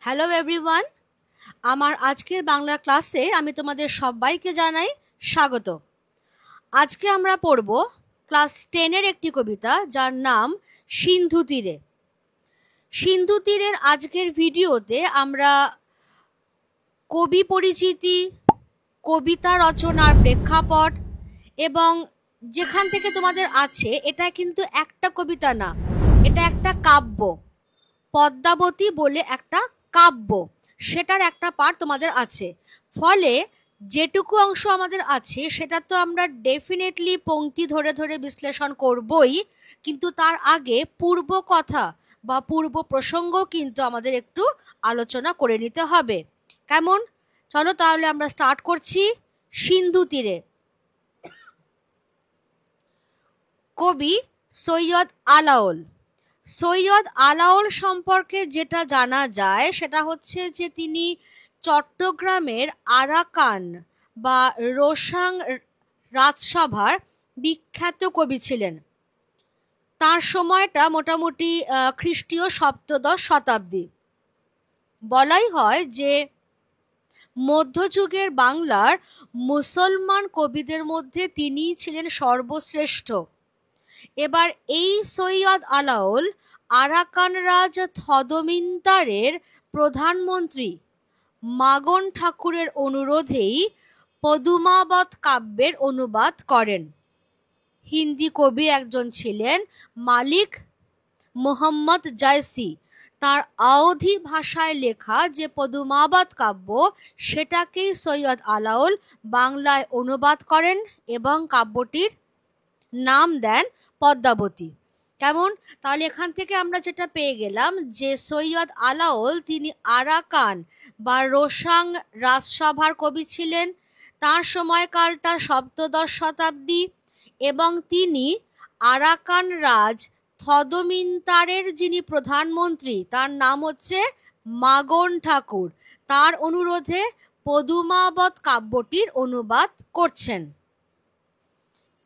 Hello everyone, আমার আজকের বাংলা ক্লাসে আমি তোমাদের সবাইকে জানাই স্বাগত। আজকে আমরা পড়ব ক্লাস 10-এর একটি কবিতা যার নাম সিন্ধু তীরে। সিন্ধু তীরের আজকের ভিডিওতে আমরা কবি পরিচিতি, কবিতা রচনার প্রেক্ষাপট এবং যেখান থেকে তোমাদের আছে এটা কিন্তু একটা কবিতা না, এটা একটা কাব্য। পদ্মাবতী বলে একটা কাব্য, সেটার একটা পার্ট তোমাদের আছে। ফলে যেটুকু অংশ আমাদের আছে সেটা তো আমরা ডেফিনেটলি পংক্তি ধরে ধরে বিশ্লেষণ করবই, কিন্তু তার আগে পূর্ব কথা বা পূর্ব প্রসঙ্গ কিন্তু আমাদের একটু আলোচনা করে নিতে হবে। কেমন? চলো তাহলে আমরা স্টার্ট করছি। সিন্ধু তীরে। কবি সৈয়দ আলাওল। সৈয়দ আলাওল সম্পর্কে যেটা জানা যায় সেটা হচ্ছে যে তিনি চট্টগ্রামের আরাকান বা রোসাং রাজসভার বিখ্যাত কবি ছিলেন। তার সময়টা মোটামুটি খ্রিস্টীয় সপ্তদশ শতাব্দী। বলাই হয় যে মধ্যযুগের বাংলার মুসলমান কবিদের মধ্যে তিনিই ছিলেন সর্বশ্রেষ্ঠ। এবার এই সৈয়দ আলাওল আরাকান রাজ থদমিন্তারের প্রধানমন্ত্রী মাগন ঠাকুরের অনুরোধেই পদুমাবত কাব্যের অনুবাদ করেন। হিন্দি কবি একজন ছিলেন মালিক মোহাম্মদ জায়সি। তার আওধি ভাষায় লেখা যে পদুমাবত কাব্য, সেটাকেই সৈয়দ আলাওল বাংলায় অনুবাদ করেন এবং কাব্যটির নাম দেন পদ্মাবতী। কেমন? তাহলে এখান থেকে আমরা যেটা পেয়ে গেলাম যে সৈয়দ আলাওল তিনি আরাকান বা রোসাং রাজসভার কবি ছিলেন। তার সময়কালটা সপ্তদশ শতাব্দী এবং তিনি আরাকান রাজ থদমিন্তারের যিনি প্রধানমন্ত্রী তার নাম হচ্ছে মাগন ঠাকুর, তার অনুরোধে পদুমাবত কাব্যটির অনুবাদ করছেন।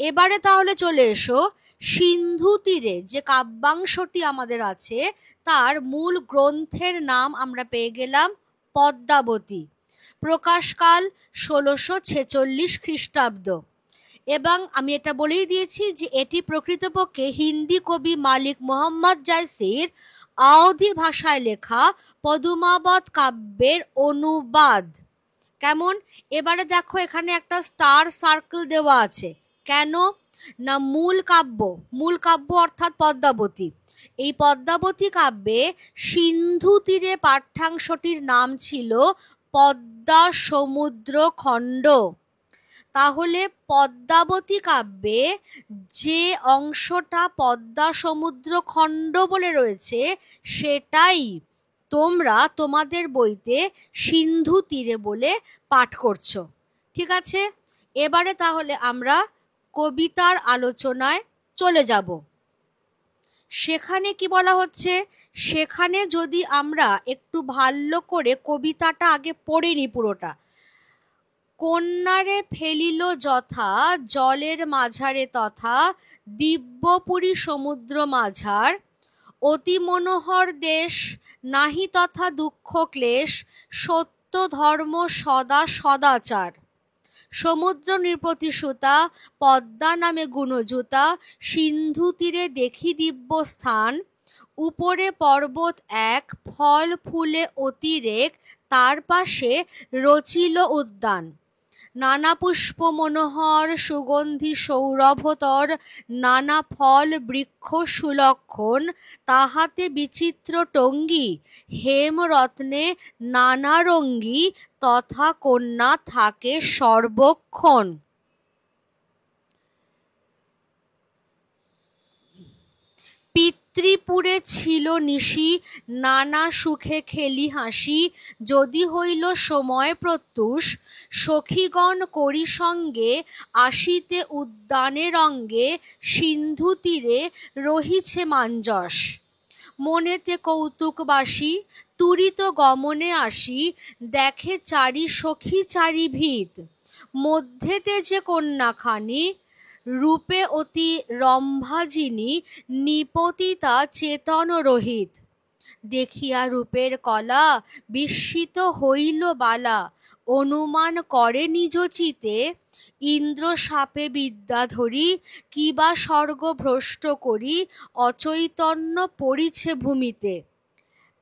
এবারে তাহলে চলে এসো সিন্ধু তীরে যে কাব্যাংশটি আমাদের আছে তার মূল গ্রন্থের নাম আমরা পেয়ে গেলাম পদ্মাবতী। প্রকাশকাল 1646 খ্রিস্টাব্দ। এবং আমি এটা বলেই দিয়েছি যে এটি প্রকৃতপক্ষে হিন্দি কবি মালিক মোহাম্মদ জায়সির আওধি ভাষায় লেখা পদুমাবত কাব্যের অনুবাদ। কেমন? এবারে দেখো এখানে একটা স্টার সার্কেল দেওয়া আছে। কেন না মূল কাব্য অর্থাৎ পদ্মাবতী। এই পদ্মাবতী কাব্যে সিন্ধু তীরে পাঠ্যাংশটির নাম ছিল পদ্মা সমুদ্র খণ্ড। তাহলে পদ্মাবতী কাব্যে যে অংশটা পদ্মা সমুদ্র খণ্ড বলে রয়েছে সেটাই তোমরা তোমাদের বইতে সিন্ধু তীরে বলে পাঠ করছো। ঠিক আছে, এবারে তাহলে আমরা কবিতার আলোচনায় চলে যাব। সেখানে কি বলা হচ্ছে, সেখানে যদি আমরা একটু ভালো করে কবিতাটা আগে পড়ে নি পুরোটা। কন্যারে ফেলিল যথা জলের মাঝারে তথা দিব্যপুরী সমুদ্র মাঝার, অতি মনোহর দেশ নাহি তথা দুঃখ ক্লেশ, সত্য ধর্ম সদা সদাচার। সমুদ্র নৃপতিসুতা পদ্মা নামে গুণজুতা, সিন্ধু তীরে দেখি দিব্য স্থান, উপরে পর্বত এক ফল ফুলে অতিরেক, তার পাশে রচিল উদ্যান। নানা পুষ্প মনোহর সুগন্ধি সৌরভতর, নানা ফল বৃক্ষ সুলক্ষণ, তাহাতে বিচিত্র টঙ্গী হেমরত্নে নানা রঙ্গী, তথা কন্যা থাকে সর্বক্ষণ। পিতৃপুরে ছিল নিশি নানা সুখে খেলি হাসি, যদি হইল সময় প্রত্যুষ সখীগণ করি সঙ্গে, আসিতে উদ্যানে রঙ্গে সিন্ধু তীরে রহিছে মাঞ্জস। মনেতে কৌতুকবাসী তুরিত গমনে আসি, দেখে চারি সখী চারি ভিত, মধ্যেতে যে কন্যাখানি রূপে অতি রম্ভাজিনী, নিপতিতা চেতন রহিত। দেখিয়া রূপের কলা বিস্মিত হইল বালা, অনুমান করে নিজ চিতে, ইন্দ্র শাপে বিদ্যা ধরি, কিবা স্বর্গ ভ্রষ্ট করি, অচৈতন্য পড়িছে ভূমিতে।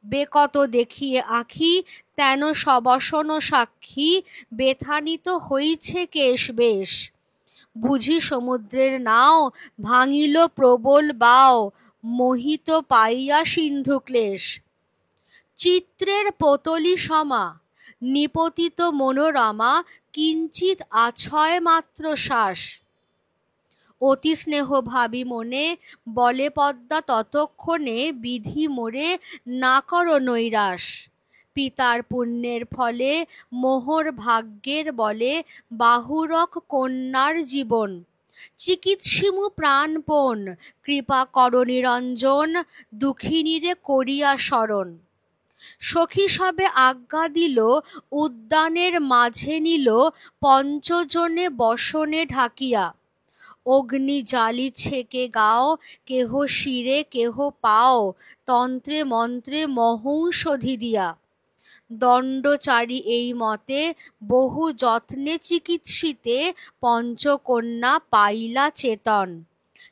বেকত দেখিয়ে আঁখি, তেন সবসন সাক্ষী, বেথানিত হইছে কেশ বেশ। বুঝি সমুদ্রের নাও, ভাঙিল প্রবল বাও, মোহিত পাইয়া সিন্ধু ক্লেশ। চিত্রের পতলি সমা, নিপতিত মনোরমা, কিঞ্চিত আছয় মাত্র শ্বাস। অতি স্নেহ ভাবি মনে, বলে পদ্মা ততক্ষণে, বিধি মোরে না কর নৈরাশ। পিতার পুণ্যের ফলে, মোহর ভাগ্যের বলে, বাহুরক কন্যার জীবন। চিকিৎসিমু প্রাণপণ, কৃপা কর নিরঞ্জন, দুঃখিনীরে করিয়া স্মরণ। সখী সবে আজ্ঞা দিল, উদ্যানের মাঝে নিল, পঞ্চজনে বসনে ঢাকিয়া। অগ্নি জ্বালিছে কে গাও, কেহ শিরে কেহ পাও, তন্ত্রে মন্ত্রে মহৌষধি দিয়া। দণ্ডচারী এই মতে, বহু যত্নে চিকিৎসিতে, পঞ্চকন্যা পাইলা চেতন।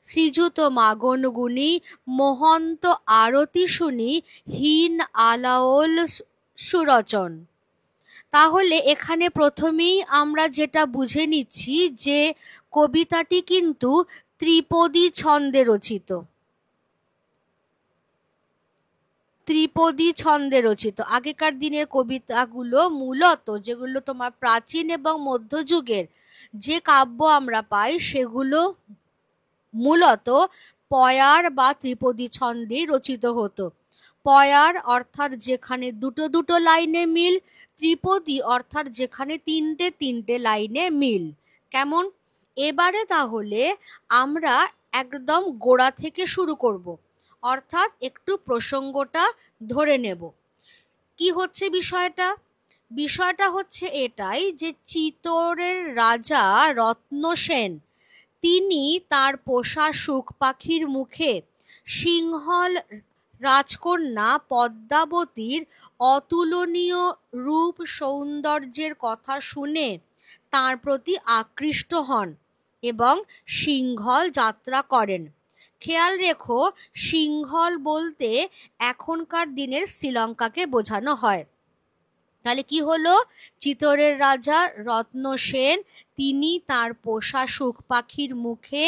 শ্রীযুত মাগন গুণী, মোহন্ত আরতি শুনি, হীন আলাওল সুরচন। তাহলে এখানে প্রথমেই আমরা যেটা বুঝে নিচ্ছি যে কবিতাটি কিন্তু ত্রিপদী ছন্দে রচিত। ত্রিপদী ছন্দে রচিত। আগেকার দিনের কবিতাগুলো মূলত যেগুলো তোমার প্রাচীন এবং মধ্যযুগের যে কাব্য আমরা পাই সেগুলো মূলত পয়ার বা ত্রিপদী ছন্দে রচিত হতো। পয়ার অর্থাৎ যেখানে দুটো দুটো লাইনে মিল, ত্রিপদী অর্থাৎ যেখানে তিনটে তিনটে লাইনে মিল। কেমন? এবারে তাহলে আমরা একদম গোড়া থেকে শুরু করব, অর্থাৎ একটু প্রসঙ্গটা ধরে নেব। কি হচ্ছে বিষয়টা? বিষয়টা হচ্ছে এটাই যে চিতোরের রাজা রত্নসেন তিনি তার পোষা সুখ পাখির মুখে সিংহল রাজকন্যা পদ্মাবতীর অতুলনীয় রূপ সৌন্দর্যের কথা শুনে তার প্রতি আকৃষ্ট হন এবং সিংহল যাত্রা করেন। খেয়াল রেখো, সিংহল বলতে এখনকার দিনের শ্রীলঙ্কাকে বোঝানো হয়। তাহলে কি হলো? চিতোরের রাজা রত্নসেন তিনি তার পোষা সুখ পাখির মুখে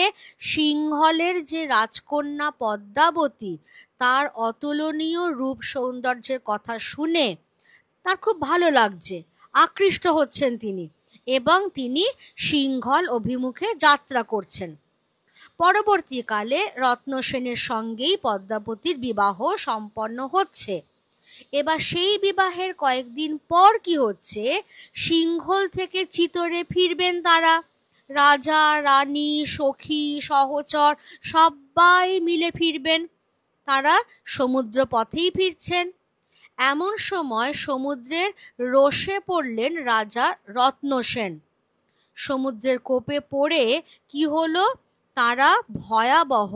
সিংহলের যে রাজকন্যা পদ্মাবতী তার অতুলনীয় রূপ সৌন্দর্যের কথা শুনে তার খুব ভালো লাগছে, আকৃষ্ট হচ্ছেন তিনি এবং তিনি সিংহল অভিমুখে যাত্রা করছেন। পরবর্তীকালে রত্নসেনের সঙ্গেই পদ্মাবতীর বিবাহ সম্পন্ন হচ্ছে। এবার সেই বিবাহের কয়েকদিন পর কি হচ্ছে, সিংহল থেকে চিতোরে ফিরবেন তারা। রাজা রানী সখী সহচর সবাই মিলে ফিরবেন, তারা সমুদ্র পথেই ফিরছেন। এমন সময় সমুদ্রের রোষে পড়লেন রাজা রত্নসেন। সমুদ্রের কোপে পড়ে কি হলো, তারা ভয়াবহ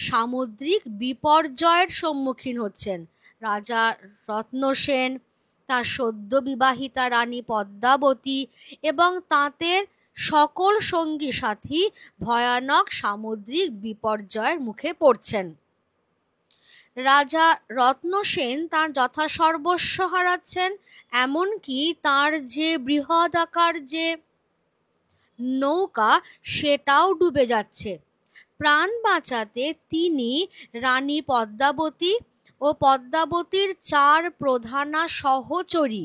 সামুদ্রিক বিপর্যয়ের সম্মুখীন হচ্ছেন। রাজা রত্নসেন, তার সদ্য বিবাহিতা রানী পদ্মাবতী এবং তাঁদের সকল সঙ্গী সাথী ভয়ানক সামুদ্রিক বিপর্যয়ের মুখে পড়ছেন। রাজা রত্নসেন তার যথাসর্বস্ব হারাচ্ছেন, এমনকি তার যে বৃহদাকার যে নৌকা সেটাও ডুবে যাচ্ছে। প্রাণ বাঁচাতে তিনি রানী পদ্মাবতী ও পদ্মাবতীর 4 প্রধানা সহচরী,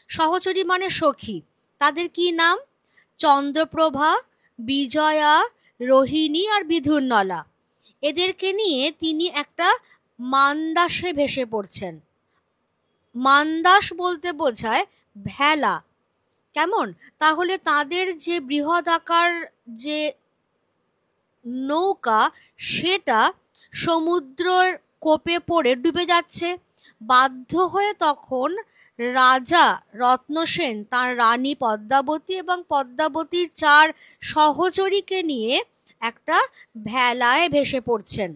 সহচরী মানে সখী, তাদের কি নাম? চন্দ্রপ্রভা, বিজয়া, রোহিণী আর বিধুর্নলা। এদেরকে নিয়ে তিনি একটা মান্দাসে ভেসে পড়ছেন। মান্দাস বলতে বোঝায় ভেলা। কেমন? তাহলে তাদের যে বৃহদাকার যে নৌকা সেটা সমুদ্রের কোপে পড়ে ডুবে যাচ্ছে। বাধ্য হয়ে তখন রাজা রত্নসেন তার রানী পদ্মাবতী এবং পদ্মাবতীর 4 সহচরীকে নিয়ে একটা ভেলায় ভেসে পড়ছেন।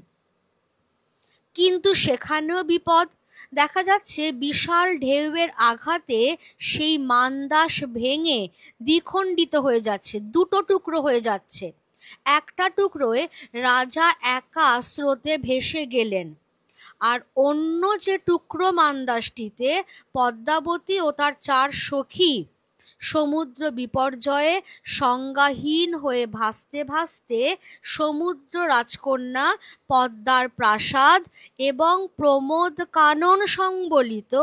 কিন্তু সেখানেও বিপদ, দেখা যাচ্ছে বিশাল ঢেউয়ের আঘাতে সেই মান্দাস ভেঙে দ্বিখণ্ডিত হয়ে যাচ্ছে, দুটো টুকরো হয়ে যাচ্ছে। একটা টুকরোয় রাজা একা স্রোতে ভেসে গেলেন, আর অন্য যে টুকরো মান্দাসটিতে পদ্মাবতী ও তার 4 সখী সমুদ্র বিপর্যয়ে সংজ্ঞাহীন হয়ে ভাসতে ভাসতে সমুদ্র রাজকন্যা পদ্মার প্রাসাদ এবং প্রমোদ কানন সংবলিত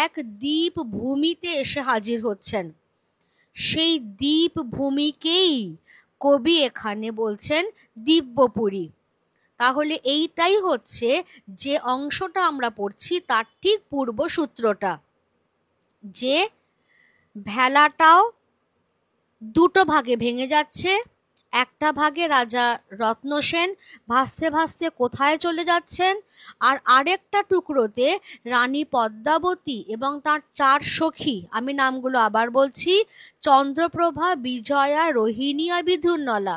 এক দ্বীপ ভূমিতে এসে হাজির হচ্ছেন। সেই দ্বীপ ভূমিকেই কবি এখানে বলছেন দিব্যপুরী। তাহলে এইটাই হচ্ছে যে অংশটা আমরা পড়ছি তার ঠিক পূর্ব সূত্রটা, যে ভেলাটাও দুটো ভাগে ভেঙে যাচ্ছে। একটা ভাগে রাজা রত্নসেন ভাসতে ভাসতে কোথায় চলে যাচ্ছেন, আর আরেকটা টুকরোতে রানী পদ্মাবতী এবং তার 4 সখী, আমি নামগুলো আবার বলছি, চন্দ্রপ্রভা, বিজয়া, রোহিণী আর বিধুর্নলা,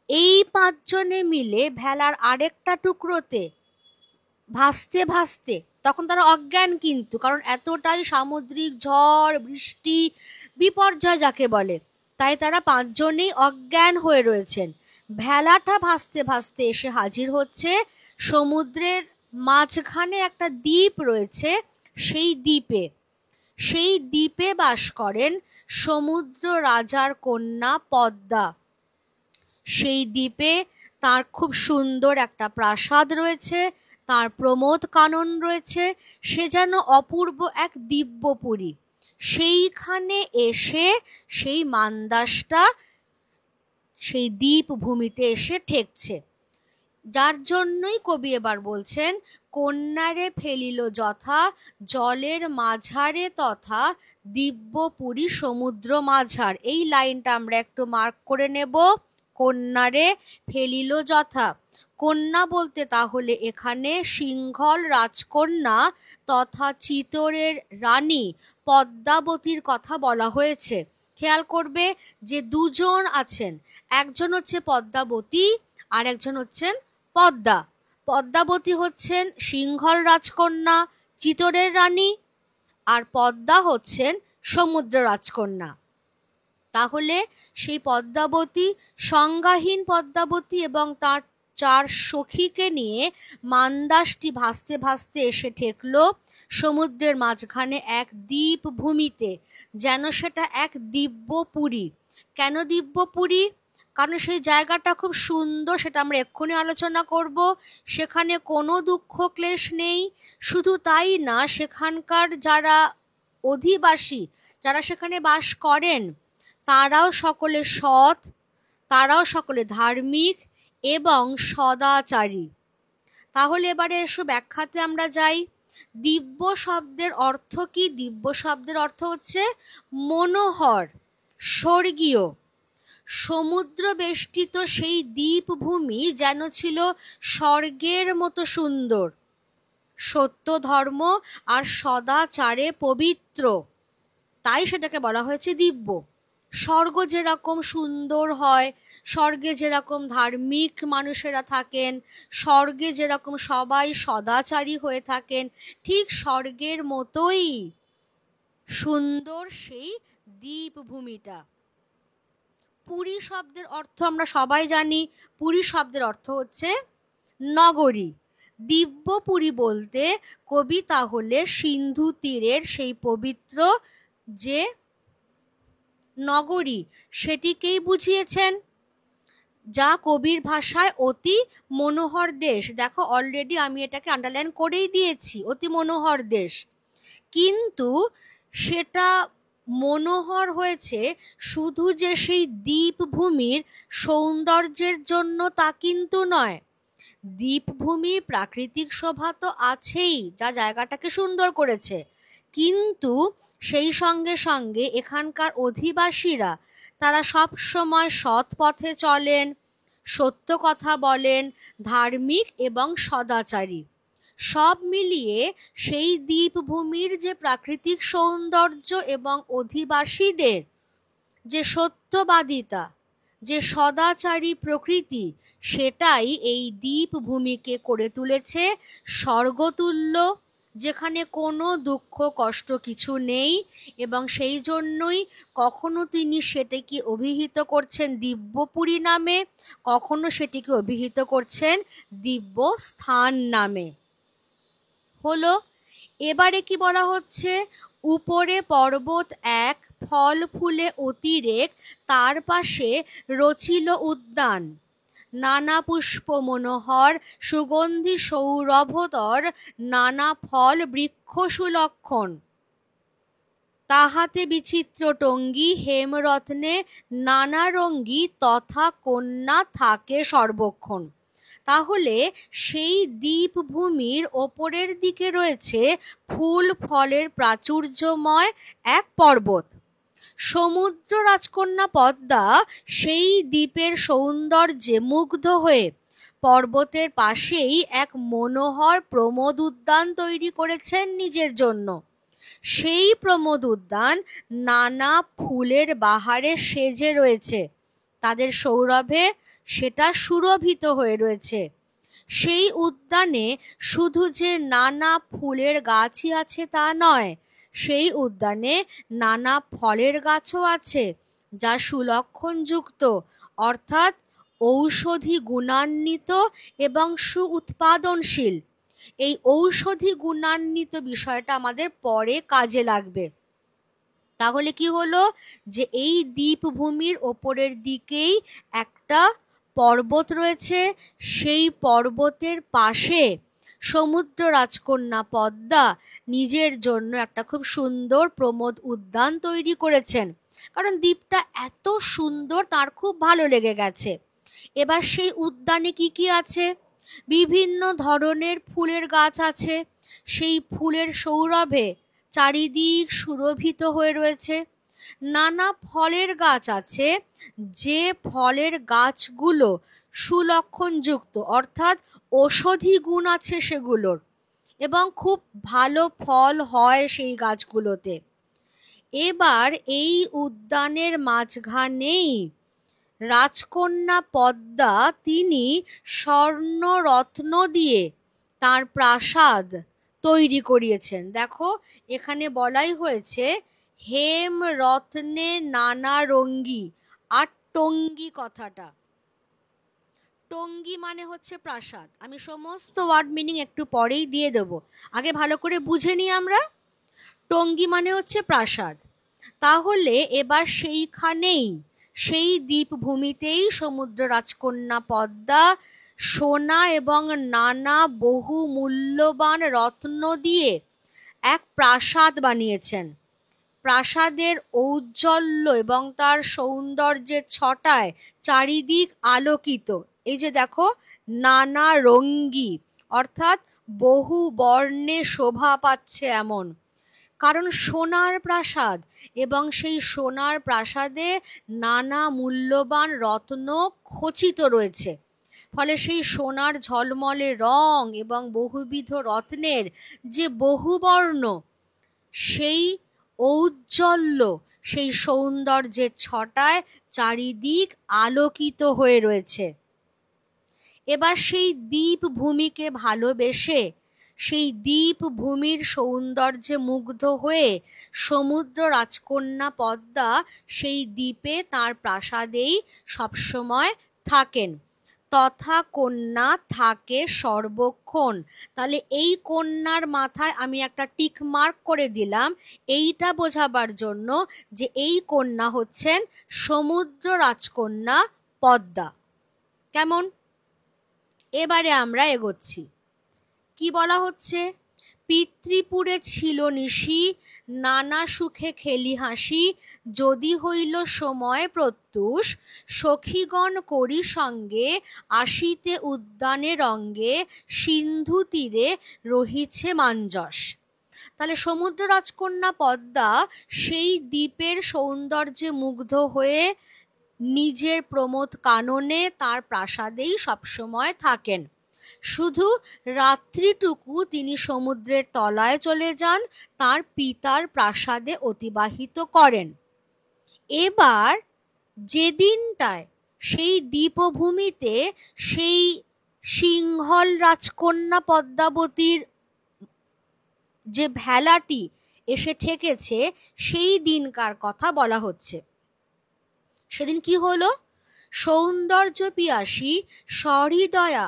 এই 5 জনে মিলে ভেলার আরেকটা টুকরোতে ভাসতে ভাসতে, তখন তারা অজ্ঞান কিন্তু, কারণ এতটাই সামুদ্রিক ঝড় বৃষ্টি বিপর্যয় যাকে বলে, তাই তারা 5 জনেই অজ্ঞান হয়ে রয়েছেন। ভেলাটা ভাসতে ভাসতে এসে হাজির হচ্ছে সমুদ্রের মাঝখানে একটা দ্বীপ রয়েছে, সেই দ্বীপে বাস করেন সমুদ্র রাজার কন্যা পদ্মা। সেই দ্বীপে তার খুব সুন্দর একটা প্রাসাদ রয়েছে, তার প্রমোদ কানন রয়েছে, সে যেন অপূর্ব এক দিব্যপুরী। সেইখানে এসে সেই মান্দাসটা সেই দ্বীপ ভূমিতে এসে ঠেকছে, যার জন্যই কবি এবার বলছেন কন্যারে ফেলিল যথা জলের মাঝারে তথা দিব্যপুরী সমুদ্র মাঝার। এই লাইনটা আমরা একটু মার্ক করে নেব, কন্যারে ফেলিল যথা। কন্যা বলতে তাহলে এখানে সিংহল রাজকন্যা তথা চিতোরের রানী পদ্মাবতীর কথা বলা হয়েছে। খেয়াল করবে যে 2 জন আছেন, একজন হচ্ছে পদ্মাবতী আর একজন হচ্ছেন পদ্মা। পদ্মাবতী হচ্ছেন সিংহল রাজকন্যা, চিতোরের রানী, আর পদ্মা হচ্ছেন সমুদ্র রাজকন্যা। তাহলে সেই পদ্মাবতী, সংজ্ঞাহীন পদ্মাবতী এবং তার 4 সখীকে নিয়ে মান্দাসটি ভাসতে ভাসতে এসে ঠেকল সমুদ্রের মাঝখানে এক দ্বীপ ভূমিতে, যেন সেটা এক দিব্যপুরী। কেন দিব্যপুরী? কারণ সেই জায়গাটা খুব সুন্দর, সেটা আমরা এক্ষুনি আলোচনা করব। সেখানে কোনো দুঃখ ক্লেশ নেই। শুধু তাই না, সেখানকার যারা অধিবাসী, যারা সেখানে বাস করেন, তারাও সকলে সৎ, তারাও সকলে ধার্মিক এবং সদাচারী। তাহলে এবারে এসো ব্যাখ্যাতে আমরা যাই। দিব্য শব্দের অর্থ কি? দিব্য শব্দের অর্থ হচ্ছে মনোহর, স্বর্গীয়। সমুদ্র বেষ্টিত সেই দ্বীপভূমি যেন ছিল স্বর্গের মতো সুন্দর, সত্য ধর্ম আর সদাচারে পবিত্র, তাই সেটাকে বলা হয়েছে দিব্য। স্বর্গ যেরকম সুন্দর হয়, স্বর্গে যেরকম ধার্মিক মানুষেরা থাকেন, স্বর্গে যেরকম সবাই সদাচারী হয়ে থাকেন, ঠিক স্বর্গের মতোই সুন্দর সেই দ্বীপভূমিটা। পুরী শব্দের অর্থ আমরা সবাই জানি। পুরী শব্দের অর্থ হচ্ছে নগরী। দিব্যপুরী বলতে কবি তাহলে সিন্ধু তীরের সেই পবিত্র যে নগরী, সেটিকেই বুঝিয়েছেন, যা কবির ভাষায় অতি মনোহর দেশ। দেখো, অলরেডি আমি এটাকে আন্ডারলাইন করেই দিয়েছি, অতি মনোহর দেশ। কিন্তু সেটা মনোহর হয়েছে শুধু যে সেই দ্বীপভূমির সৌন্দর্যের জন্য তা কিন্তু নয়। দ্বীপভূমি প্রাকৃতিক শোভা তো আছেই, যা জায়গাটাকে সুন্দর করেছে, কিন্তু সেই সঙ্গে সঙ্গে এখানকার অধিবাসীরা তারা সব সময় সৎ পথে চলেন, সত্য কথা বলেন, ধার্মিক এবং সদাচারী। সব মিলিয়ে সেই দ্বীপভূমির যে প্রাকৃতিক সৌন্দর্য এবং অধিবাসীদের যে সত্যবাদিতা, যে সদাচারী প্রকৃতি, সেটাই এই দ্বীপভূমিকে করে তুলেছে স্বর্গতুল্য, যেখানে কোনো দুঃখ কষ্ট কিছু নেই, এবং সেই জন্যই কখনো তিনি সেটিকে অভিহিত করছেন দিব্যপুরী নামে, কখনো সেটিকে অভিহিত করছেন দিব্য স্থান নামে। হলো। এবারে কি বলা হচ্ছে, উপরে পর্বত এক, ফল ফুলে অতিরেক, তার পাশে রচিল উদ্যান, নানা পুষ্প মনোহর, সুগন্ধি সৌরভতর, নানা ফল বৃক্ষ সুলক্ষণ, তাহাতে বিচিত্র টঙ্গী, হেমরত্নে নানা রঙ্গী, তথা কন্যা থাকে সর্বক্ষণ। তাহলে সেই দ্বীপভূমির ওপরের দিকে রয়েছে ফুল ফলের প্রাচুর্যময় এক পর্বত। সমুদ্র রাজকন্যা পদ্মা সেই দ্বীপের সৌন্দর্যে মুগ্ধ হয়ে পর্বতের পাশেই এক মনোহর প্রমোদ উদ্যান তৈরি করেছেন নিজের জন্য। সেই প্রমোদ উদ্যান নানা ফুলের বাহারে সেজে রয়েছে, তাদের সৌরভে সেটা সুরভিত হয়ে রয়েছে। সেই উদ্যানে শুধু যে নানা ফুলের গাছই আছে তা নয়, সেই উদ্যানে নানা ফলের গাছও আছে, যা সুলক্ষণযুক্ত, অর্থাৎ ঔষধি গুণান্বিত এবং সুউৎপাদনশীল। এই ঔষধি গুণান্বিত বিষয়টা আমাদের পরে কাজে লাগবে। তাহলে কি হলো, যে এই দ্বীপভূমির ওপরের দিকেই একটা পর্বত রয়েছে, সেই পর্বতের পাশে সমুদ্র রাজকন্যা পদ্মা নিজের জন্য একটা খুব সুন্দর প্রমোদ উদ্যান তৈরি করেছেন, কারণ দ্বীপটা এত সুন্দর তার খুব ভালো লেগে গেছে। এবার সেই উদ্যানে কি কি আছে, বিভিন্ন ধরনের ফুলের গাছ আছে, সেই ফুলের সৌরভে চারিদিক সুরভিত হয়ে রয়েছে। নানা ফলের গাছ আছে, যে ফলের গাছগুলো সুলক্ষণযুক্ত, অর্থাৎ ঔষধি গুণ আছে সেগুলোর, এবং খুব ভালো ফল হয় সেই গাছগুলোতে। এবার এই উদ্যানের মাঝখানেই রাজকন্যা পদ্মা তিনি স্বর্ণ রত্ন দিয়ে তার প্রাসাদ তৈরি করিয়েছেন। দেখো এখানে বলাই হয়েছে হেম রত্নে নানা রঙ্গী, আর টঙ্গী কথাটা, টঙ্গী মানে হচ্ছে প্রাসাদ। আমি সমস্ত ওয়ার্ড মিনিং একটু পরেই দিয়ে দেব, আগে ভালো করে বুঝে নিই আমরা। টঙ্গী মানে হচ্ছে প্রাসাদ। তাহলে এবার সেইখানেই, সেই দ্বীপভূমিতেই সমুদ্র রাজকন্যা পদ্মা সোনা এবং নানা বহু মূল্যবান রত্ন দিয়ে এক প্রাসাদ বানিয়েছেন। প্রাসাদের ঔজ্জ্বল্য এবং তার সৌন্দর্যের ছটায় চারিদিক আলোকিত। এই যে দেখো, নানা রঙ্গী, অর্থাৎ বহু বর্ণে শোভা পাচ্ছে এমন, কারণ সোনার প্রাসাদ, এবং সেই সোনার প্রাসাদে নানা মূল্যবান রত্ন খচিত রয়েছে। ফলে সেই সোনার ঝলমলে রং এবং বহুবিধ রত্নের যে বহুবর্ণ, সেই ঔজ্জ্বল্য, সেই সৌন্দর্যের ছটায় চারিদিক আলোকিত হয়ে রয়েছে। এবার সেই দ্বীপভূমিকে ভালোবেসে, সেই দ্বীপভূমির সৌন্দর্যে মুগ্ধ হয়ে সমুদ্র রাজকন্যা পদ্মা সেই দ্বীপে তার প্রাসাদেই সবসময় থাকেন। তথা কন্যা থাকে সর্বক্ষণ। তাহলে এই কন্যার মাথায় আমি একটা টিক মার্ক করে দিলাম, এইটা বোঝাবার জন্য যে এই কন্যা হচ্ছেন সমুদ্র রাজকন্যা পদ্মা। কেমন? এবারে আমরা এগোচ্ছি। কি বলা হচ্ছে, পিতৃপুরে ছিল নিশি, নানা সুখে খেলি হাসি, যদি হইল সময় প্রত্যুষ, সখীগণ করি সঙ্গে, আসিতে উদ্যানে রঙ্গে, সিন্ধু তীরে রহিছে মাঞ্জস। তাহলে সমুদ্র রাজকন্যা পদ্মা সেই দ্বীপের সৌন্দর্যে মুগ্ধ হয়ে নিজের প্রমোদ কাননে তার প্রাসাদেই সবসময় থাকেন। শুধু রাত্রিটুকু তিনি সমুদ্রের তলায় চলে যান, তার পিতার প্রাসাদে অতিবাহিত করেন। এবার যে দিনটায় সেই দ্বীপভূমিতে সেই সিংহল রাজকন্যা পদ্মাবতীর যে ভেলাটি এসে ঠেকেছে সেই দিনকার কথা বলা হচ্ছে। সেদিন কি হলো? সৌন্দর্য পিয়াসী সহৃদয়া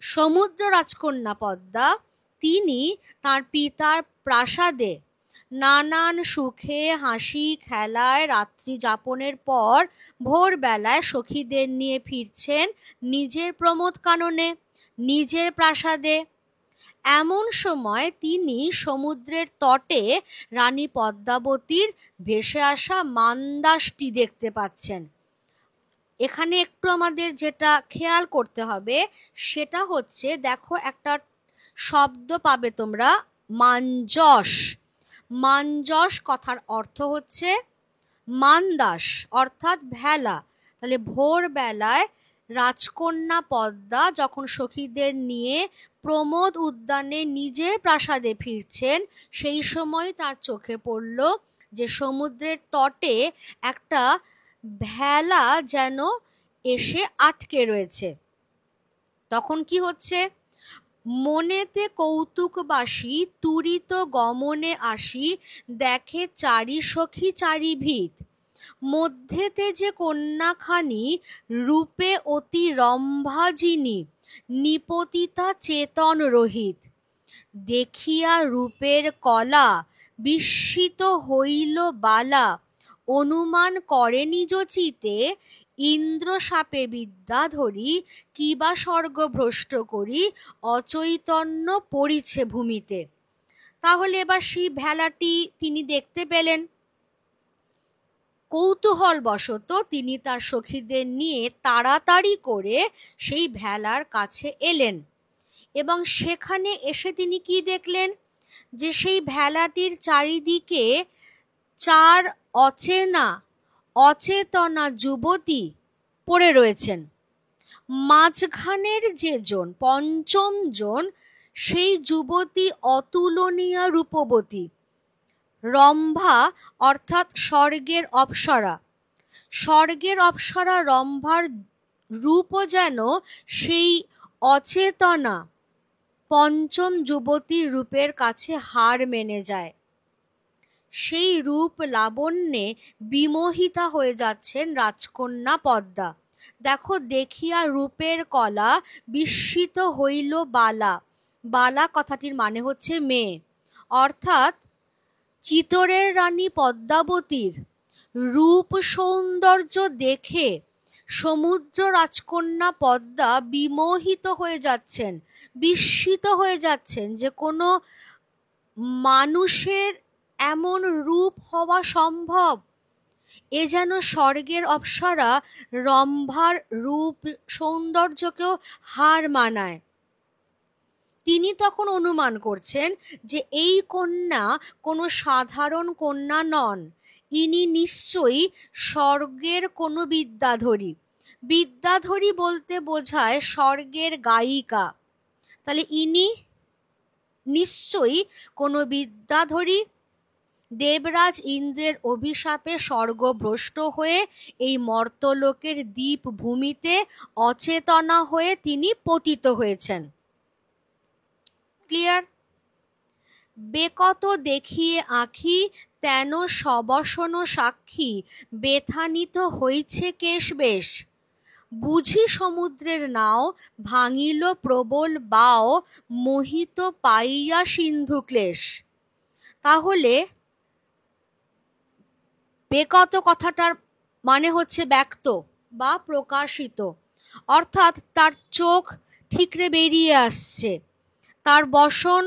সমুদ্র রাজকন্যা পদ্মা তিনি তার পিতার প্রাসাদে নানান সুখে হাসি খেলায় রাত্রি যাপনের পর ভোরবেলায় সখীদের নিয়ে ফিরছেন নিজের প্রমোদ কাননে, নিজের প্রাসাদে। এমন সময় তিনি সমুদ্রের তটে রানী পদ্মাবতীর ভেসে আসা মান্দাসটি দেখতে পাচ্ছেন। এখানে একটু আমাদের যেটা খেয়াল করতে হবে সেটা হচ্ছে, দেখো একটা শব্দ পাবে তোমরা, মাঞ্জস। মাঞ্জস কথার অর্থ হচ্ছে মান্দাস অর্থাৎ ভেলা। তাহলে ভোরবেলায় রাজকন্যা পদ্মা যখন সখীদের নিয়ে প্রমোদ উদ্যানে নিজের প্রাসাদে ফিরছেন, সেই সময় তার চোখে পড়ল যে সমুদ্রের তটে একটা ভেলা যেন এসে আটকে রয়েছে। তখন কি হচ্ছে? মনেতে কৌতুকবাসী তুরিত গমনে আসি, দেখে চারি সখী চারি ভিত, মধ্যেতে যে কন্যাখানি রূপে অতি রম্ভাজিনী, নিপতিতা চেতন রহিত, দেখিয়া রূপের কলা বিস্মিত হইল বালা, অনুমান করে নিজ চিতে, ইন্দ্র শাপে বিদ্যা ধরি, কিবা স্বর্গ ভ্রষ্ট করি, অচৈতন্য পড়িছে ভূমিতে। তাহলে এবার সেই ভেলাটি তিনি দেখতে পেলেন। কৌতূহল বশত তিনি তার সখীদের নিয়ে তাড়াতাড়ি করে সেই ভেলার কাছে এলেন এবং সেখানে এসে তিনি কি দেখলেন? যে সেই ভেলাটির চারিদিকে চার অচেনা অচেতনা যুবতী পড়ে রয়েছেন। মাঝখানের যে জন, পঞ্চম জন, সেই যুবতী অতুলনীয় রূপবতী, রম্ভা অর্থাৎ স্বর্গের অপ্সরা। স্বর্গের অপ্সরা রম্ভার রূপও যেন সেই অচেতনা পঞ্চম যুবতীর রূপের কাছে হার মেনে যায়। সেই রূপ লাবণ্যে বিমোহিতা হয়ে যাচ্ছেন রাজকন্যা পদ্মা। দেখো, দেখিয়া রূপের কলা বিস্মিত হইল বালা। বালা কথাটির মানে হচ্ছে মেয়ে, অর্থাৎ চিতরের রানী পদ্মাবতীর রূপ সৌন্দর্য দেখে সমুদ্র রাজকন্যা পদ্মা বিমোহিত হয়ে যাচ্ছেন, বিস্মিত হয়ে যাচ্ছেন যে কোনো মানুষের এমন রূপ হওয়া সম্ভব। এ যেন স্বর্গের অপ্সরা রম্ভার রূপ সৌন্দর্যকেও হার মানায়। তিনি তখন অনুমান করছেন যে এই কন্যা কোনো সাধারণ কন্যা নন, ইনি নিশ্চয়ই স্বর্গের কোনো বিদ্যাধরী। বিদ্যাধরী বলতে বোঝায় স্বর্গের গায়িকা। তাহলে ইনি নিশ্চয়ই কোনো বিদ্যাধরী। দেবরাজ ইন্দ্রের অভিশাপে স্বর্গভ্রষ্ট হয়ে এই মর্তলোকের দ্বীপ ভূমিতে অচেতনা হয়ে তিনি পতিত হয়েছেন। ক্লিয়ার? বেকত দেখিয়ে আঁখি তেন সবসন সাক্ষী, বেথানিত হইছে কেশ বেশ, বুঝি সমুদ্রের নাও ভাঙিল প্রবল বাও, মোহিত পাইয়া সিন্ধু ক্লেশ। তাহলে বেকত কথাটার মানে হচ্ছে ব্যক্ত বা প্রকাশিত, অর্থাৎ তার চোখ ঠিকরে বেরিয়ে আসছে, তার বসন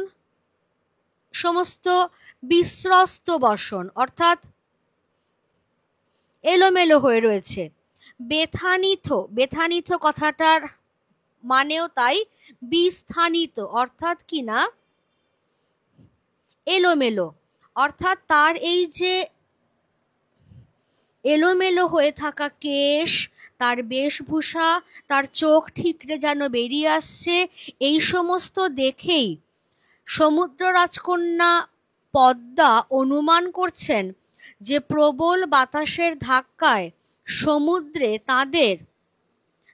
সমস্ত বিস্রস্ত বসন, অর্থাৎ এলোমেলো হয়ে রয়েছে। বেথানিত, বেথানিত কথাটার মানেও তাই, বিস্থানিত অর্থাৎ কিনা এলোমেলো, অর্থাৎ তার এই যে এলোমেলো হয়ে থাকা কেশ, তার বেশভূষা, তার চোখ ঠিকরে যেন বেরিয়ে আসছে, এই সমস্ত দেখেই সমুদ্র রাজকন্যা পদ্মা অনুমান করছেন যে প্রবল বাতাসের ধাক্কায় সমুদ্রে তাদের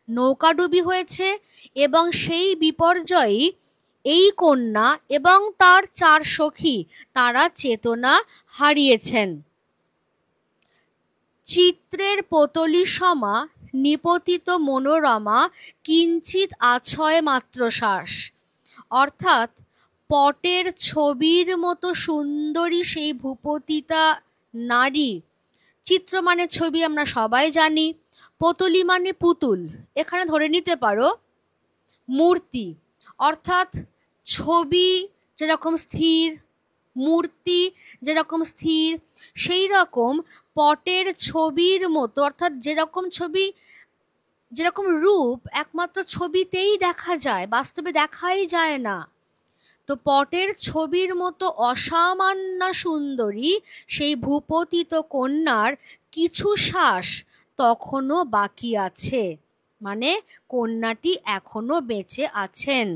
নৌকাডুবি হয়েছে এবং সেই বিপর্যয়ই এই কন্যা এবং তার 4 সখী তারা চেতনা হারিয়েছেন। চিত্রের পতলি সমা নিপতিত মনোরমা কিঞ্চিত আছয় মাত্র শ্বাস, অর্থাৎ পটের ছবির মতো সুন্দরী সেই ভূপতিতা নারী। চিত্র মানে ছবি, আমরা সবাই জানি। পতলি মানে পুতুল, এখানে ধরে নিতে পারো মূর্তি, অর্থাৎ ছবি যেরকম স্থির, মূর্তি যেরকম স্থির, সেই রকম পটের ছবির মতো, অর্থাৎ যেরকম ছবি, যেরকম রূপ একমাত্র ছবিতেই দেখা যায়, বাস্তবে দেখাই যায় না। তো পটের ছবির মতো অসামান্য সুন্দরী সেই ভূপতিত কন্যার কিছু শ্বাস তখনও বাকি আছে, মানে কন্যাটি এখনো বেঁচে আছেন।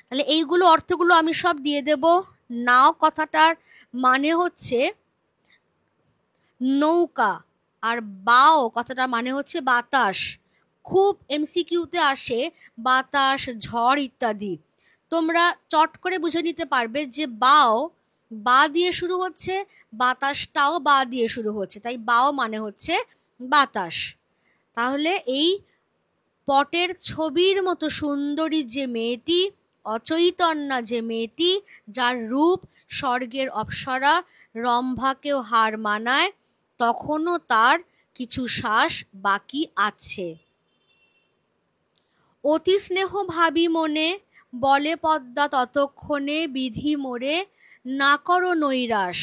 তাহলে এইগুলো অর্থগুলো আমি সব দিয়ে দেব। নাও কথাটার মানে হচ্ছে নৌকা, আর বাও কথাটার মানে হচ্ছে বাতাস। খুব এমসিকিউতে আসে বাতাস, ঝড় ইত্যাদি। তোমরা চট করে বুঝে নিতে পারবে যে বাও বা দিয়ে শুরু হচ্ছে, বাতাসটাও বা দিয়ে শুরু হচ্ছে, তাই বাও মানে হচ্ছে বাতাস। তাহলে এই পটের ছবির মতো সুন্দরী যে মেয়েটি, অচৈতন্যা যে মেয়েটি, যার রূপ স্বর্গের অপ্সরা রম্ভাকেও হার মানায়, তখনও তার কিছু শ্বাস বাকি আছে। অতি স্নেহ ভাবি মনে বলে পদ্মা ততক্ষণে বিধি মোরে না করো নৈরাশ,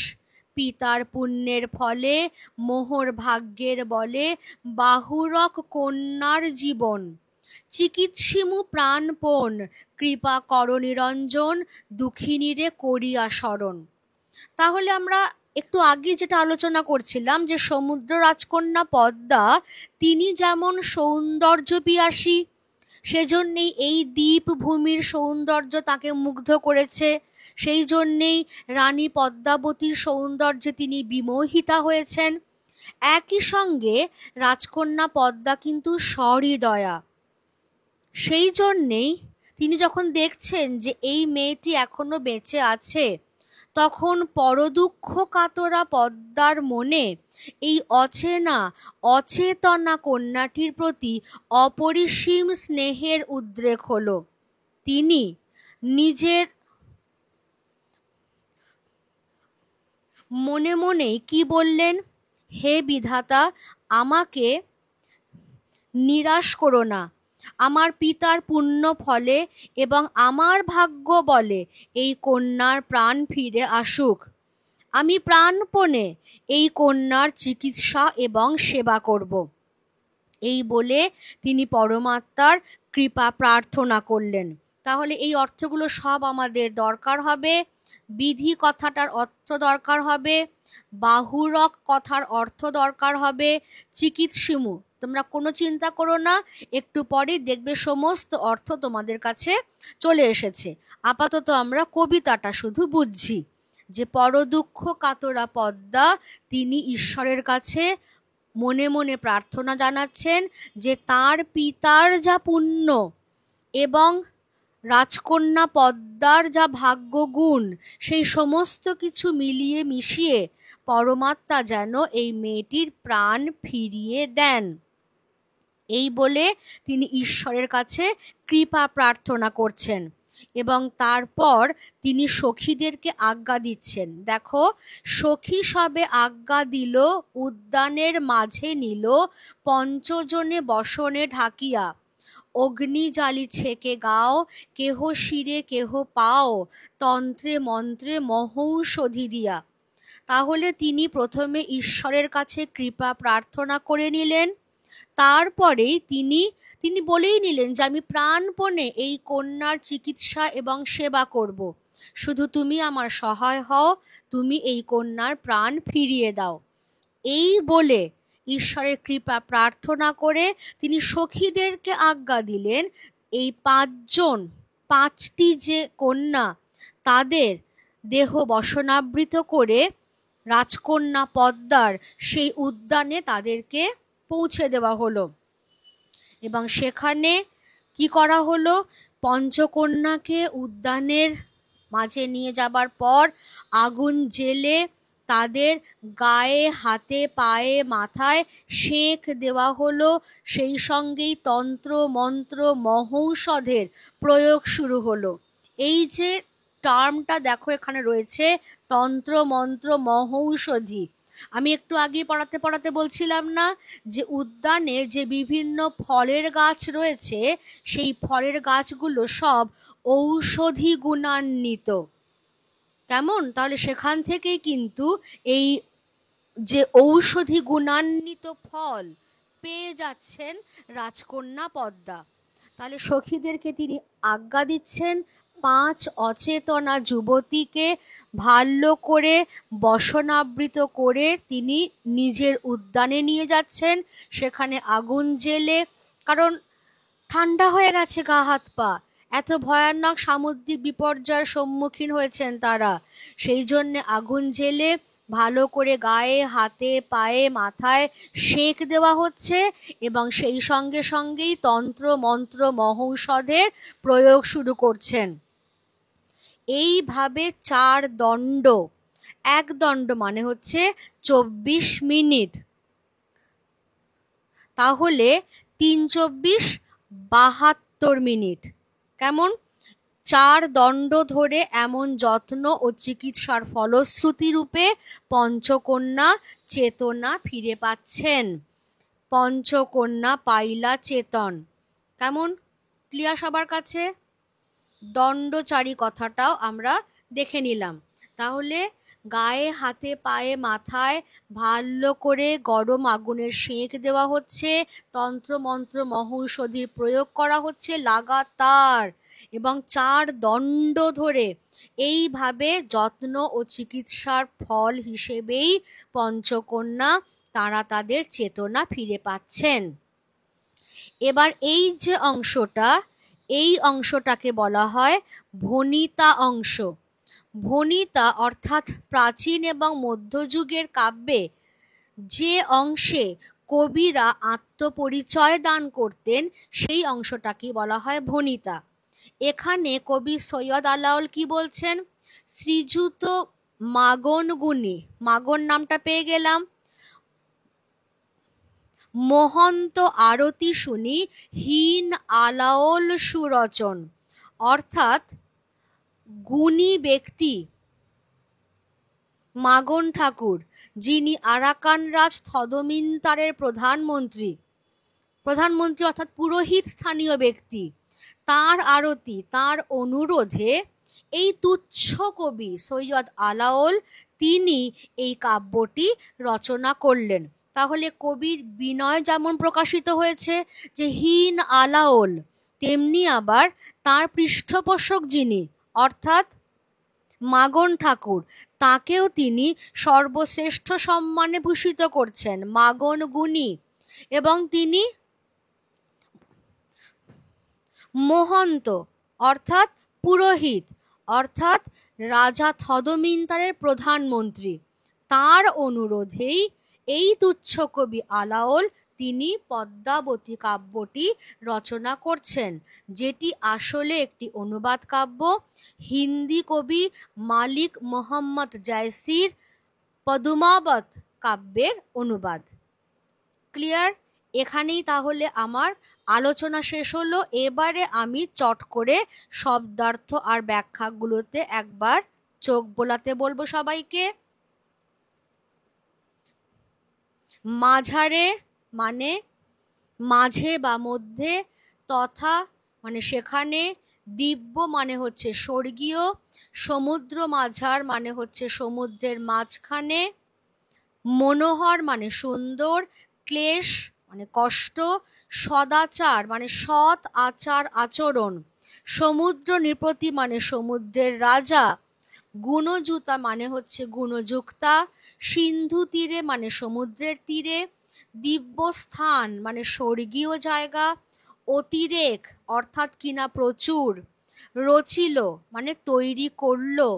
পিতার পুণ্যের ফলে মোহর ভাগ্যের বলে বাহুরক কন্যার জীবন, চিকিৎসিমু প্রাণপণ কৃপা কর নিরঞ্জন দুঃখিনীরে করিয়া স্মরণ। তাহলে আমরা একটু আগে যেটা আলোচনা করছিলাম যে সমুদ্র রাজকন্যা পদ্মা তিনি যেমন সৌন্দর্য পিয়াসী, সেজন্যেই এই দ্বীপ ভূমির সৌন্দর্য তাকে মুগ্ধ করেছে, সেই জন্যেই রানী পদ্মাবতীর সৌন্দর্যে তিনি বিমোহিতা হয়েছেন। একই সঙ্গে রাজকন্যা পদ্মা কিন্তু সহৃদয়া, সেই জন্যেই তিনি যখন দেখছেন যে এই মেয়েটি এখনো বেঁচে আছে, তখন পরদুঃখ কাতরা পদ্মার মনে এই অচেনা অচেতনা কন্যাটির প্রতি অপরিসীম স্নেহের উদ্রেক হলো। তিনি নিজের মনে মনেই কি বললেন, হে বিধাতা, আমাকে নিরাশ করো না, আমার পিতার পুণ্য ফলে এবং আমার ভাগ্য বলে এই কন্যার প্রাণ ফিরে আসুক। আমি প্রাণপণে এই কন্যার চিকিৎসা এবং সেবা করব। এই বলে তিনি পরমাত্মার কৃপা প্রার্থনা করলেন। তাহলে এই অর্থগুলো সব আমাদের দরকার হবে। বিধি কথাটার অর্থ দরকার হবে, বাহুরক কথার অর্থ দরকার হবে, চিকিৎসিমু, তোমরা কোনো চিন্তা করো না, একটু পরেই দেখবে সমস্ত অর্থ তোমাদের কাছে চলে এসেছে। আপাতত আমরা কবিতাটা শুধু বুঝছি যে পরদুঃখ কাতরা পদ্মা তিনি ঈশ্বরের কাছে মনে মনে প্রার্থনা জানাচ্ছেন যে তার পিতার যা পুণ্য এবং রাজকন্যা পদ্মার যা ভাগ্যগুণ, সেই সমস্ত কিছু মিলিয়ে মিশিয়ে পরমাত্মা যেন এই মেয়েটির প্রাণ ফিরিয়ে দেন। এই বলে তিনি ঈশ্বরের কাছে কৃপা প্রার্থনা করছেন এবং তারপর তিনি সখীদেরকে আজ্ঞা দিচ্ছেন। দেখো, সখী সবে আজ্ঞা দিল, উদ্যানের মাঝে নিল পঞ্চজনে বসনে ঢাকিয়া, অগ্নি জালি ছেকে গাও, কেহ শিরে কেহ পাও, তন্ত্রে মন্ত্রে মহৌষধি দিয়া। তাহলে তিনি প্রথমে ঈশ্বরের কাছে কৃপা প্রার্থনা করে নিলেন, তারপরেই তিনি বলেই নিলেন যে আমি প্রাণপণে এই কন্যার চিকিৎসা এবং সেবা করব, শুধু তুমি আমার সহায় হও, তুমি এই কন্যার প্রাণ ফিরিয়ে দাও। এই বলে ঈশ্বরের কৃপা প্রার্থনা করে তিনি সখীদেরকে আজ্ঞা দিলেন এই 5টি যে কন্যা, তাদের দেহ বসনাবৃত করে রাজকন্যা পদ্মার সেই উদ্যানে তাদেরকে পৌঁছে দেওয়া হলো এবং সেখানে কি করা হলো, পঞ্চকন্যাকে উদ্যানের মাঝে নিয়ে যাবার পর আগুন জ্বেলে তাদের গায়ে, হাতে, পায়ে, মাথায় সেঁক দেওয়া হলো। সেই সঙ্গেই তন্ত্র মন্ত্র মহৌষধের প্রয়োগ শুরু হলো। এই যে টার্মটা দেখো এখানে রয়েছে, তন্ত্র মন্ত্র মহৌষধি। আমি একটু আগে পড়াতে পড়াতে বলছিলাম না যে উদ্যানে যে বিভিন্ন ফলের গাছ রয়েছে, সেই ফলের গাছগুলো সব ঔষধি গুণান্বিত। কেমন? তাহলে সেখান থেকেই কিন্তু এই যে ঔষধি গুণান্বিত ফল পেয়ে যাচ্ছেন রাজকন্যা পদ্মা। তাহলে সখীদেরকে তিনি আজ্ঞা দিচ্ছেন 5 অচেতনা যুবতীকে ভালো করে বসনাবৃত করে তিনি নিজের উদ্যানে নিয়ে যাচ্ছেন। সেখানে আগুন জ্বেলে, কারণ ঠান্ডা হয়ে গেছে গা হাত পা, এত ভয়ানক সামুদ্রিক বিপর্যয়ের সম্মুখীন হয়েছেন তারা। সেই জন্যে আগুন জ্বেলে ভালো করে গায়ে, হাতে, পায়ে, মাথায় সেঁক দেওয়া হচ্ছে এবং সেই সঙ্গে সঙ্গেই তন্ত্র মন্ত্র মহৌষধের প্রয়োগ শুরু করছেন। এইভাবে 4 দণ্ড, 1 দণ্ড মানে হচ্ছে 24 মিনিট, তাহলে 3 24 72 মিনিট। কেমন? 4 দণ্ড ধরে এমন যত্ন ও চিকিৎসার ফলশ্রুতি রূপে পঞ্চকন্যা চেতনা ফিরে পাচ্ছেন। পঞ্চকন্যা পাইলা চেতন। কেমন? ক্লিয়ার সবার কাছে? দণ্ডচারী কথাটাও আমরা দেখে নিলাম। তাহলে গায়ে, হাতে, পায়ে, মাথায় ভালো করে গরম আগুনের সেঁক দেওয়া হচ্ছে, তন্ত্রমন্ত্র মহৌষধির প্রয়োগ করা হচ্ছে লাগাতার, এবং 4 দণ্ড ধরে এইভাবে যত্ন ও চিকিৎসার ফল হিসেবেই পঞ্চকন্যা তারা তাদের চেতনা ফিরে পাচ্ছেন। এবার এই যে অংশটা, এই অংশটাকে বলা হয় ভণিতা অংশ। ভণিতা অর্থাৎ প্রাচীন এবং মধ্যযুগের কাব্যে যে অংশে কবিরা আত্মপরিচয় দান করতেন, সেই অংশটাকে বলা হয় ভণিতা। এখানে কবি সৈয়দ আলাওল কি বলছেন? শ্রীযুত মাগন গুণী, মাগন নামটা পেয়ে গেলাম, মহন্ত আরতি শুনি হীন আলাওল সুরচন। অর্থাৎ গুণী ব্যক্তি মাগন ঠাকুর, যিনি আরাকান রাজ থদমিন্তারের প্রধানমন্ত্রী অর্থাৎ পুরোহিত স্থানীয় ব্যক্তি, তার আরতি, তার অনুরোধে এই তুচ্ছ কবি সৈয়দ আলাওল তিনি এই কাব্যটি রচনা করলেন। তাহলে কবির বিনয় যেমন প্রকাশিত হয়েছে যে হীন আলাওল, তেমনি আবার তার পৃষ্ঠপোষক যিনি অর্থাৎ মাগন ঠাকুর, তাকেও তিনি সর্বশ্রেষ্ঠ সম্মানে ভূষিত করছেন, মাগন গুণী। এবং তিনি মহন্ত অর্থাৎ পুরোহিত অর্থাৎ রাজা থদমিন্তারের প্রধানমন্ত্রী, তার অনুরোধেই এই তুচ্ছ কবি আলাওল তিনি পদ্মাবতী কাব্যটি রচনা করছেন, যেটি আসলে একটি অনুবাদ কাব্য, হিন্দি কবি মালিক মোহাম্মদ জায়সির পদুমাবত কাব্যের অনুবাদ। ক্লিয়ার? এখানেই তাহলে আমার আলোচনা শেষ হলো। এবারে আমি চট করে শব্দার্থ আর ব্যাখ্যাগুলোতে একবার চোখ বোলাতে বলবো সবাইকে। মাঝারে মানে মাঝে বা মধ্যে, তথা মানে সেখানে, দিব্য মানে হচ্ছে স্বর্গীয়, সমুদ্র মাঝার মানে হচ্ছে সমুদ্রের মাঝখানে, মনোহর মানে সুন্দর, ক্লেশ মানে কষ্ট, সদাচার মানে সৎ আচার আচরণ, সমুদ্র নৃপতি মানে সমুদ্রের রাজা, গুণযুতা মানে হচ্ছে গুণযুক্তা, সিন্ধু তীরে মানে সমুদ্রের তীরে, দিব্যস্থান মানে স্বর্গীয় জায়গা, অতিরেক অর্থাৎ কিনা প্রচুর, রচিল মানে তৈরি করলো,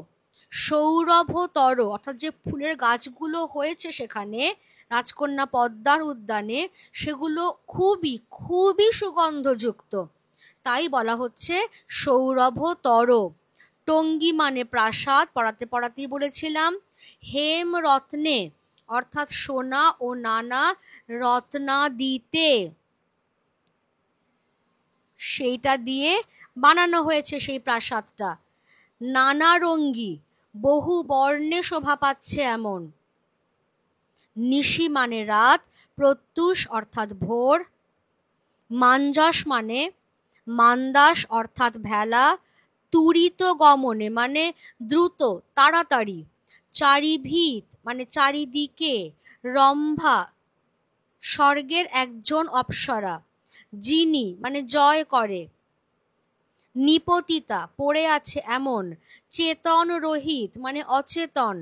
সৌরভতর অর্থাৎ যে ফুলের গাছগুলো হয়েছে সেখানে রাজকন্যা পদ্মার উদ্যানে, সেগুলো খুবই খুবই সুগন্ধযুক্ত। তাই বলা হচ্ছে সৌরভতর। টঙ্গী মানে প্রাসাদ, পড়াতে পড়াতেই বলেছিলাম। হেম রত্নে অর্থাৎ সোনা ও নানা রত্নাদিতে, সেইটা দিয়ে বানানো হয়েছে সেই প্রাসাদটা। নানা রঙ্গী, বহু বর্ণে শোভা পাচ্ছে এমন। নিশি মানে রাত, প্রত্যুষ অর্থাৎ ভোর। মাঞ্জাস মানে মান্দাস অর্থাৎ ভেলা। তুরিত গমনে মানে দ্রুত, তাড়াতাড়ি। চারিভিত মানে চারিদিকে। রম্ভা স্বর্গের একজন অপ্সরা। যিনি মানে জয় করে। নিপতিতা পড়ে আছে এমন। চেতন রহিত মানে অচেতন।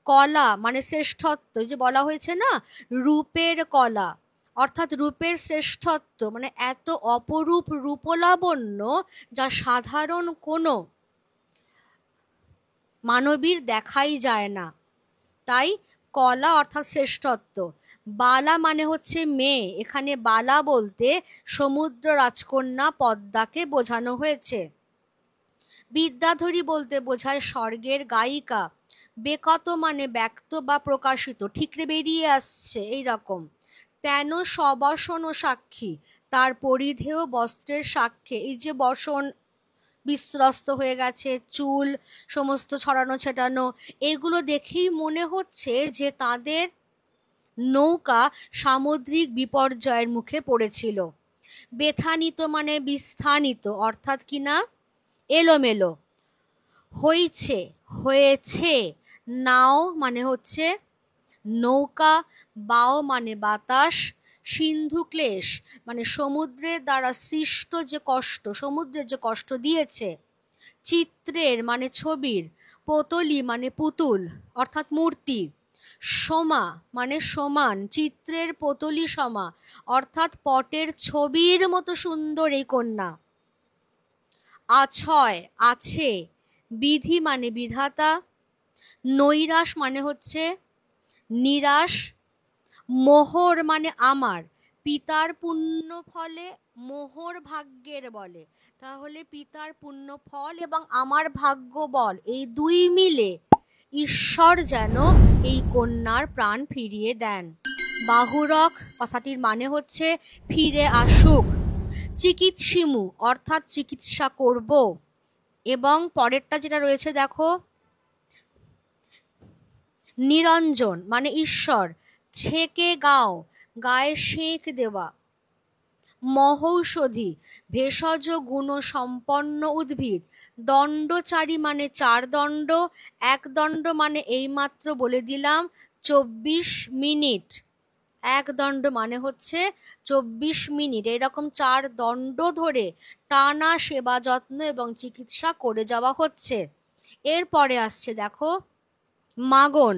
কলা মানে শ্রেষ্ঠত্ব, যে বলা হয়েছে না রূপের কলা, অর্থাৎ রূপের শ্রেষ্ঠত্ব, মানে এত অপরূপ রূপলাবণ্য যা সাধারণ কোনো মানবীর দেখাই যায় না, তাই কলা অর্থাৎ শ্রেষ্ঠত্ব। বালা মানে হচ্ছে মেয়ে, এখানে বালা বলতে সমুদ্র রাজকন্যা পদ্মাকে বোঝানো হয়েছে। বিদ্যাধরী বলতে বোঝায় স্বর্গের গায়িকা। বেকত মানে ব্যক্ত বা প্রকাশিত, ঠিকরে বেরিয়ে আসছে এই রকম। তেন সবসন সাক্ষী, তার পরিধেয় বস্ত্রের সাক্ষ্যে। এই যে বসন বিস্রস্ত হয়ে গেছে, চুল সমস্ত ছড়ানো ছেটানো, এগুলো দেখেই মনে হচ্ছে যে তাদের নৌকা সামুদ্রিক বিপর্যয়ের মুখে পড়েছিল। বেথানিত মানে বিস্থানিত, অর্থাৎ কিনা এলোমেলো। হয়েছে হয়েছে। নাও মানে হচ্ছে নৌকা, বাও মানে বাতাস। সিন্ধু ক্লেশ মানে সমুদ্রের দ্বারা সৃষ্ট যে কষ্ট, সমুদ্রের যে কষ্ট দিয়েছে। চিত্রের মানে ছবির। পুতলি মানে পুতুল অর্থাৎ মূর্তি। সোমা মানে সমান, চিত্রের পুতলি সমা অর্থাৎ পটের ছবির মতো সুন্দর এই কন্যা। আছয় আছে। বিধি মানে বিধাতা। নৈরাশ মানে হচ্ছে নিরাশ। মোহর মানে আমার, পিতার পুণ্য ফলে মোহর ভাগ্যের বলে। তাহলে পিতার পুণ্য ফল এবং আমার ভাগ্য বল, এই দুই মিলে ঈশ্বর যেন এই কন্যার প্রাণ ফিরিয়ে দেন। বাহুরক কথাটির মানে হচ্ছে ফিরে আসুক। চিকিৎসিমু অর্থাৎ চিকিৎসা করব। এবং পরেরটা যেটা রয়েছে দেখো, নিরঞ্জন মানে ঈশ্বর। ছেকে গাও, গায়ে সেঁক দেওয়া। মহৌষধি ভেষজ গুণ সম্পন্ন উদ্ভিদ। দণ্ডচারী মানে চার দণ্ড, এক দণ্ড মানে এইমাত্র বলে দিলাম 24 মিনিট। এক দণ্ড মানে হচ্ছে 24 মিনিট। এরকম 4 দণ্ড ধরে টানা সেবা যত্ন এবং চিকিৎসা করে যাওয়া হচ্ছে। এরপরে আসছে দেখো মাগন,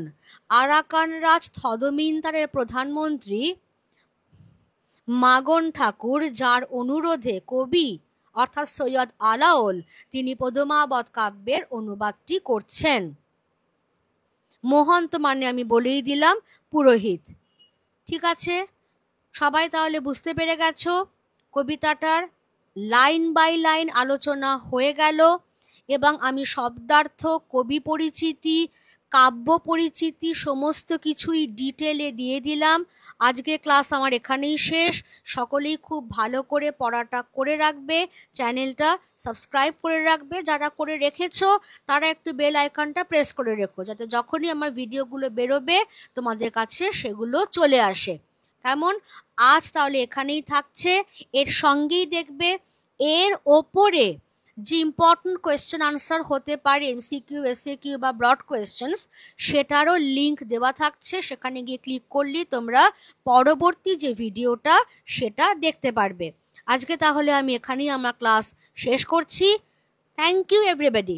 আরাকান রাজ থদমিন্তারের প্রধানমন্ত্রী মাগন ঠাকুর, যার অনুরোধে কবি অর্থাৎ সৈয়দ আলাওল তিনি পদ্মাবত কাব্যের অনুবাদটি করছেন। মহন্ত মানে আমি বলেই দিলাম পুরোহিত। ঠিক আছে, সবাই তাহলে বুঝতে পেরে গেছো কবিতাটার লাইন বাই লাইন আলোচনা হয়ে গেল এবং আমি শব্দার্থ, কবি পরিচিতি, কাব্য পরিচিতি সমস্ত কিছুই ডিটেলে দিয়ে দিলাম। আজকের ক্লাস আমার এখানেই শেষ। সকলেই খুব ভালো করে পড়াটা করে রাখবে, চ্যানেলটা সাবস্ক্রাইব করে রাখবে। যারা করে রেখেছো তারা একটু বেল আইকনটা প্রেস করে রেখো, যাতে যখনই আমার ভিডিওগুলো বেরোবে তোমাদের কাছে সেগুলো চলে আসে। কেমন? আজ তাহলে এখানেই থাকছে। এর সঙ্গেই দেখবে এর ওপরে যে ইম্পর্টেন্ট কোয়েশ্চেন আনসার হতে পারে, এমসিকিউ, এসএকিউ বা ব্রড কোয়েশ্চেন্স, সেটারও লিঙ্ক দেওয়া থাকছে। সেখানে গিয়ে ক্লিক করলেই তোমরা পরবর্তী যে ভিডিওটা সেটা দেখতে পারবে। আজকে তাহলে আমি এখানেই আমার ক্লাস শেষ করছি। Thank you everybody.